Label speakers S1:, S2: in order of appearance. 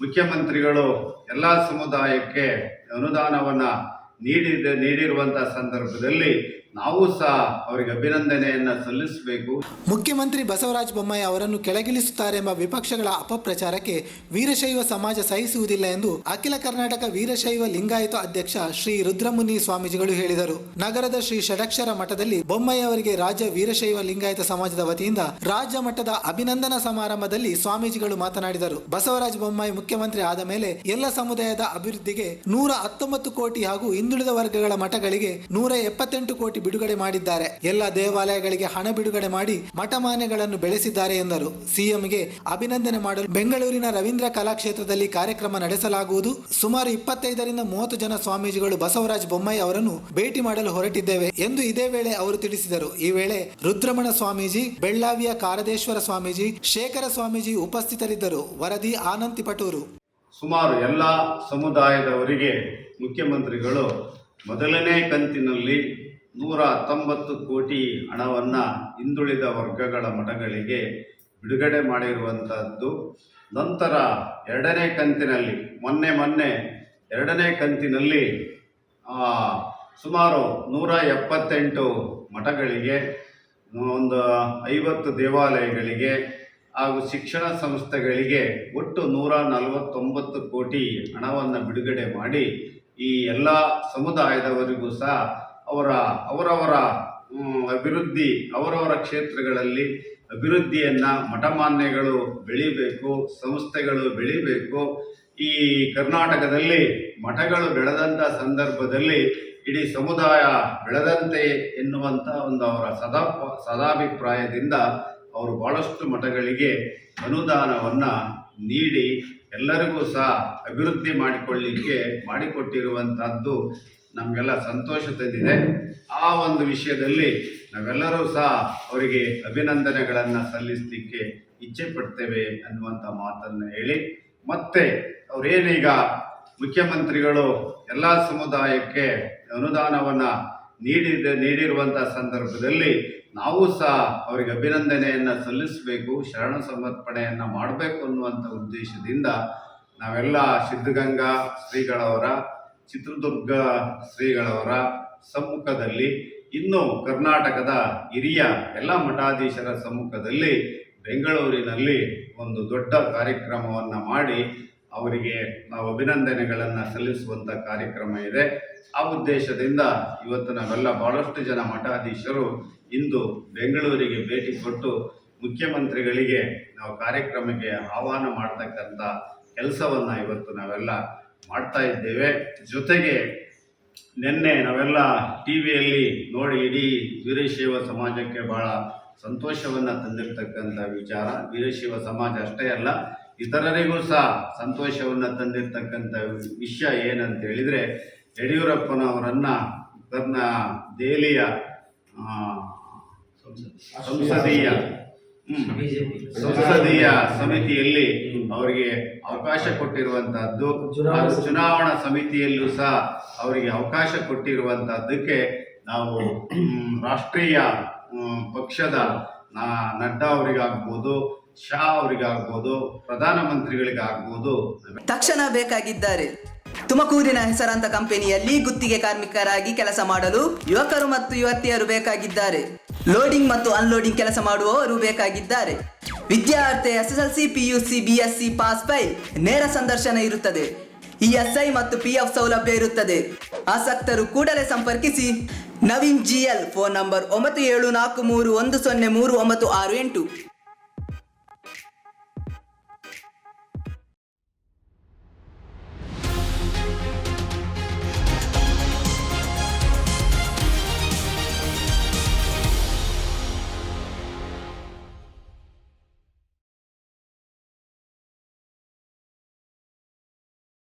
S1: ಮುಖ್ಯಮಂತ್ರಿಗಳು ಎಲ್ಲ ಸಮುದಾಯಕ್ಕೆ ಅನುದಾನವನ್ನು ನೀಡಿರುವಂಥ ಸಂದರ್ಭದಲ್ಲಿ ನಾವು ಸಹ ಅವರಿಗೆ ಅಭಿನಂದನೆಯನ್ನು ಸಲ್ಲಿಸಬೇಕು.
S2: ಮುಖ್ಯಮಂತ್ರಿ ಬಸವರಾಜ ಬೊಮ್ಮಾಯಿ ಅವರನ್ನು ಕೆಳಗಿಳಿಸುತ್ತಾರೆ ಎಂಬ ವಿಪಕ್ಷಗಳ ಅಪಪ್ರಚಾರಕ್ಕೆ ವೀರಶೈವ ಸಮಾಜ ಸಹಿಸುವುದಿಲ್ಲ ಎಂದು ಅಖಿಲ ಕರ್ನಾಟಕ ವೀರಶೈವ ಲಿಂಗಾಯತ ಅಧ್ಯಕ್ಷ ಶ್ರೀ ರುದ್ರಮುನಿ ಸ್ವಾಮೀಜಿಗಳು ಹೇಳಿದರು. ನಗರದ ಶ್ರೀ ಷಡಕ್ಷರ ಮಠದಲ್ಲಿ ಬೊಮ್ಮಾಯಿ ಅವರಿಗೆ ರಾಜ್ಯ ವೀರಶೈವ ಲಿಂಗಾಯತ ಸಮಾಜದ ವತಿಯಿಂದ ರಾಜ್ಯ ಮಟ್ಟದ ಅಭಿನಂದನಾ ಸಮಾರಂಭದಲ್ಲಿ ಸ್ವಾಮೀಜಿಗಳು ಮಾತನಾಡಿದರು. ಬಸವರಾಜ ಬೊಮ್ಮಾಯಿ ಮುಖ್ಯಮಂತ್ರಿ ಆದ ಮೇಲೆ ಎಲ್ಲ ಸಮುದಾಯದ ಅಭಿವೃದ್ಧಿಗೆ 119 ಕೋಟಿ ಹಾಗೂ ಹಿಂದುಳಿದ ವರ್ಗಗಳ ಮಠಗಳಿಗೆ 178 ಕೋಟಿ ಬಿಡುಗಡೆ ಮಾಡಿದ್ದಾರೆ. ಎಲ್ಲ ದೇವಾಲಯಗಳಿಗೆ ಹಣ ಬಿಡುಗಡೆ ಮಾಡಿ ಮಠಮಾನ್ಯಗಳನ್ನು ಬೆಳೆಸಿದ್ದಾರೆ ಎಂದರು. ಸಿಎಂಗೆ ಅಭಿನಂದನೆ ಮಾಡಲು ಬೆಂಗಳೂರಿನ ರವೀಂದ್ರ ಕಲಾಕ್ಷೇತ್ರದಲ್ಲಿ ಕಾರ್ಯಕ್ರಮ ನಡೆಸಲಾಗುವುದು. ಸುಮಾರು 25ರಿಂದ 30 ಜನ ಸ್ವಾಮೀಜಿಗಳು ಬಸವರಾಜ ಬೊಮ್ಮಾಯಿ ಅವರನ್ನು ಭೇಟಿ ಮಾಡಲು ಹೊರಟಿದ್ದೇವೆ ಎಂದು ಇದೇ ವೇಳೆ ಅವರು ತಿಳಿಸಿದರು. ಈ ವೇಳೆ ರುದ್ರಮಣ ಸ್ವಾಮೀಜಿ, ಬೆಳ್ಳಾವಿಯ ಕಾರದೇಶ್ವರ ಸ್ವಾಮೀಜಿ, ಶೇಖರ ಸ್ವಾಮೀಜಿ ಉಪಸ್ಥಿತರಿದ್ದರು. ವರದಿ ಆನಂತಿ ಪಟೂರು.
S1: ಸುಮಾರು ಎಲ್ಲ ಸಮುದಾಯದವರಿಗೆ ಮುಖ್ಯಮಂತ್ರಿಗಳು ಮೊದಲನೇ ಕಂತಿನಲ್ಲಿ 119 ಕೋಟಿ ಹಣವನ್ನು ಹಿಂದುಳಿದ ವರ್ಗಗಳ ಮಠಗಳಿಗೆ ಬಿಡುಗಡೆ ಮಾಡಿರುವಂಥದ್ದು. ನಂತರ ಎರಡನೇ ಕಂತಿನಲ್ಲಿ ಮೊನ್ನೆ ಎರಡನೇ ಕಂತಿನಲ್ಲಿ ಸುಮಾರು 178 ಮಠಗಳಿಗೆ, ಒಂದು 50 ದೇವಾಲಯಗಳಿಗೆ ಹಾಗೂ ಶಿಕ್ಷಣ ಸಂಸ್ಥೆಗಳಿಗೆ ಒಟ್ಟು 149 ಕೋಟಿ ಹಣವನ್ನು ಬಿಡುಗಡೆ ಮಾಡಿ ಈ ಎಲ್ಲ ಸಮುದಾಯದವರಿಗೂ ಸಹ ಅವರವರ ಅಭಿವೃದ್ಧಿ, ಅವರವರ ಕ್ಷೇತ್ರಗಳಲ್ಲಿ ಅಭಿವೃದ್ಧಿಯನ್ನು ಮಠಮಾನ್ಯಗಳು ಬೆಳಿಬೇಕು, ಸಂಸ್ಥೆಗಳು ಬೆಳಿಬೇಕು. ಈ ಕರ್ನಾಟಕದಲ್ಲಿ ಮಠಗಳು ಬೆಳೆದಂಥ ಸಂದರ್ಭದಲ್ಲಿ ಇಡೀ ಸಮುದಾಯ ಬೆಳೆದಂತೆ ಎನ್ನುವಂಥ ಒಂದು ಅವರ ಸದಾಭಿಪ್ರಾಯದಿಂದ ಅವರು ಭಾಳಷ್ಟು ಮಠಗಳಿಗೆ ಅನುದಾನವನ್ನು ನೀಡಿ ಎಲ್ಲರಿಗೂ ಸಹ ಅಭಿವೃದ್ಧಿ ಮಾಡಿಕೊಟ್ಟಿರುವಂಥದ್ದು ನಮಗೆಲ್ಲ ಸಂತೋಷ ತಂದಿದೆ. ಆ ಒಂದು ವಿಷಯದಲ್ಲಿ ನಾವೆಲ್ಲರೂ ಸಹ ಅವರಿಗೆ ಅಭಿನಂದನೆಗಳನ್ನು ಸಲ್ಲಿಸಲಿಕ್ಕೆ ಇಚ್ಛೆ ಪಡ್ತೇವೆ ಅನ್ನುವಂಥ ಮಾತನ್ನು ಹೇಳಿ, ಮತ್ತೆ ಅವರೇನೀಗ ಮುಖ್ಯಮಂತ್ರಿಗಳು ಎಲ್ಲ ಸಮುದಾಯಕ್ಕೆ ಅನುದಾನವನ್ನು ನೀಡಿರುವಂಥ ಸಂದರ್ಭದಲ್ಲಿ ನಾವು ಸಹ ಅವರಿಗೆ ಅಭಿನಂದನೆಯನ್ನು ಸಲ್ಲಿಸಬೇಕು, ಶರಣ ಸಮರ್ಪಣೆಯನ್ನು ಮಾಡಬೇಕು ಅನ್ನುವಂಥ ಉದ್ದೇಶದಿಂದ ನಾವೆಲ್ಲ ಸಿದ್ಧಗಂಗಾ ಶ್ರೀಗಳವರ, ಚಿತ್ರದುರ್ಗ ಶ್ರೀಗಳವರ ಸಮ್ಮುಖದಲ್ಲಿ, ಇನ್ನು ಕರ್ನಾಟಕದ ಹಿರಿಯ ಎಲ್ಲ ಮಠಾಧೀಶರ ಸಮ್ಮುಖದಲ್ಲಿ ಬೆಂಗಳೂರಿನಲ್ಲಿ ಒಂದು ದೊಡ್ಡ ಕಾರ್ಯಕ್ರಮವನ್ನು ಮಾಡಿ ಅವರಿಗೆ ನಾವು ಅಭಿನಂದನೆಗಳನ್ನು ಸಲ್ಲಿಸುವಂಥ ಕಾರ್ಯಕ್ರಮ ಇದೆ. ಆ ಉದ್ದೇಶದಿಂದ ಇವತ್ತು ನಾವೆಲ್ಲ ಭಾಳಷ್ಟು ಜನ ಮಠಾಧೀಶರು ಇಂದು ಬೆಂಗಳೂರಿಗೆ ಭೇಟಿ ಕೊಟ್ಟು ಮುಖ್ಯಮಂತ್ರಿಗಳಿಗೆ ನಾವು ಕಾರ್ಯಕ್ರಮಕ್ಕೆ ಆಹ್ವಾನ ಮಾಡ್ತಕ್ಕಂಥ ಕೆಲಸವನ್ನು ಇವತ್ತು ನಾವೆಲ್ಲ ಮಾಡ್ತಾ ಇದ್ದೇವೆ. ಜೊತೆಗೆ ನಿನ್ನೆ ನಾವೆಲ್ಲ ಟಿ ವಿಯಲ್ಲಿ ನೋಡಿ ಇಡೀ ವೀರಶೈವ ಸಮಾಜಕ್ಕೆ ಭಾಳ ಸಂತೋಷವನ್ನು ತಂದಿರತಕ್ಕಂಥ ವಿಚಾರ. ವೀರಶೈವ ಸಮಾಜ ಅಷ್ಟೇ ಅಲ್ಲ, ಇತರರಿಗೂ ಸಹ ಸಂತೋಷವನ್ನು ತಂದಿರತಕ್ಕಂಥ ವಿಷಯ ಏನಂತ ಹೇಳಿದರೆ, ಯಡಿಯೂರಪ್ಪನವರನ್ನು ದೆಹಲಿಯ ಸಂಸದೀಯ ಸಮಿತಿಯಲ್ಲಿ ಅವರಿಗೆ ಅವಕಾಶ ಕೊಟ್ಟಿರುವಂತಹದ್ದು, ಚುನಾವಣಾ ಸಮಿತಿಯಲ್ಲೂ ಸಹ ಅವರಿಗೆ ಅವಕಾಶ ಕೊಟ್ಟಿರುವಂತಹದ್ದಕ್ಕೆ ನಾವು ರಾಷ್ಟ್ರೀಯ ಪಕ್ಷದ ನಡ್ಡಾ ಅವರಿಗಾಗ್ಬೋದು, ಶಾ ಅವರಿಗಾಗ್ಬೋದು, ಪ್ರಧಾನಮಂತ್ರಿಗಳಿಗಾಗ್ಬೋದು
S3: ತಕ್ಷಣ ಬೇಕಾಗಿದ್ದಾರೆ. ತುಮಕೂರಿನ ಹೆಸರಾಂತ ಕಂಪನಿಯಲ್ಲಿ ಗುತ್ತಿಗೆ ಕಾರ್ಮಿಕರಾಗಿ ಕೆಲಸ ಮಾಡಲು ಯುವಕರು ಮತ್ತು ಯುವತಿಯರು ಬೇಕಾಗಿದ್ದಾರೆ. ಲೋಡಿಂಗ್ ಮತ್ತು ಅನ್ಲೋಡಿಂಗ್ ಕೆಲಸ ಮಾಡುವವರು ಬೇಕಾಗಿದ್ದಾರೆ. ವಿದ್ಯಾರ್ಥಿ SSLC, PUC, BSc pass by ನೇರ ಸಂದರ್ಶನ ಇರುತ್ತದೆ. ESI ಮತ್ತು PF ಸೌಲಭ್ಯ ಇರುತ್ತದೆ. ಆಸಕ್ತರು ಕೂಡಲೇ ಸಂಪರ್ಕಿಸಿ. Naveen GL, phone number 9743103968.